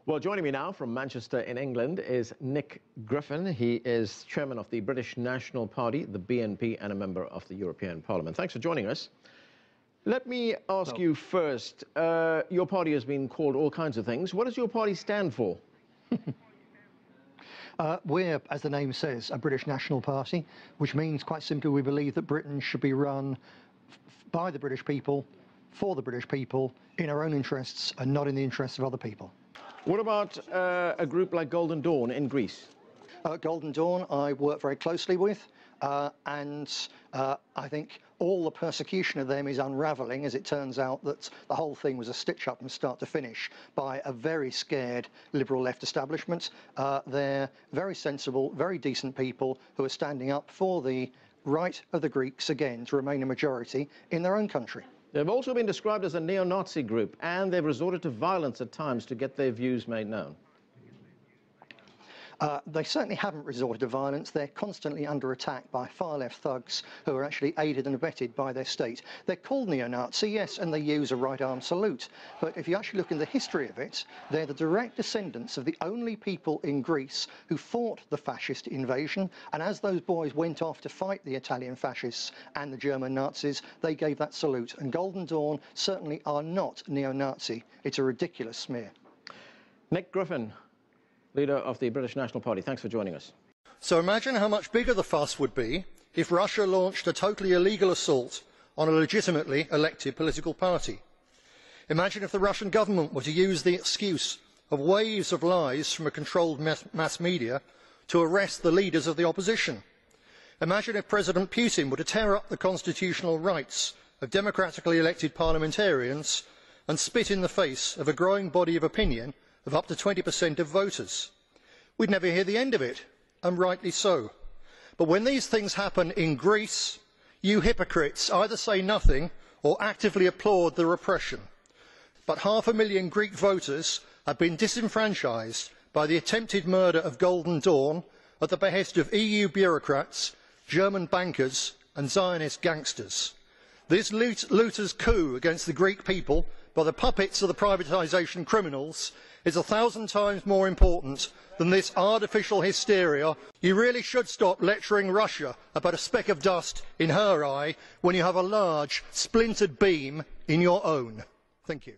Well, joining me now from Manchester in England is Nick Griffin. He is chairman of the British National Party, the BNP, and a member of the European Parliament. Thanks for joining us. Let me ask you first, your party has been called all kinds of things. What does your party stand for? We're, as the name says, a British National Party, which means, quite simply, we believe that Britain should be run by the British people, for the British people, in our own interests and not in the interests of other people. What about a group like Golden Dawn in Greece? Golden Dawn I work very closely with, and I think all the persecution of them is unravelling, as it turns out that the whole thing was a stitch-up from start to finish by a very scared liberal left establishment. They're very sensible, very decent people who are standing up for the right of the Greeks, again, to remain a majority in their own country. They've also been described as a neo-Nazi group, and they've resorted to violence at times to get their views made known. They certainly haven't resorted to violence. They're constantly under attack by far-left thugs who are actually aided and abetted by their state. They're called neo-Nazi, yes, and they use a right-arm salute. But if you actually look in the history of it, they're the direct descendants of the only people in Greece who fought the fascist invasion. And as those boys went off to fight the Italian fascists and the German Nazis, they gave that salute. And Golden Dawn certainly are not neo-Nazi. It's a ridiculous smear. Nick Griffin, leader of the British National Party, thanks for joining us. So imagine how much bigger the fuss would be if Russia launched a totally illegal assault on a legitimately elected political party. Imagine if the Russian government were to use the excuse of waves of lies from a controlled mass media to arrest the leaders of the opposition. Imagine if President Putin were to tear up the constitutional rights of democratically elected parliamentarians and spit in the face of a growing body of opinion of up to 20% of voters. We'd never hear the end of it, and rightly so. But when these things happen in Greece, you hypocrites either say nothing or actively applaud the repression. But 500,000 Greek voters have been disenfranchised by the attempted murder of Golden Dawn at the behest of EU bureaucrats, German bankers and Zionist gangsters. This looters' coup against the Greek people by the puppets of the privatisation criminals is 1,000 times more important than this artificial hysteria. You really should stop lecturing Russia about a speck of dust in her eye when you have a large splintered beam in your own. Thank you.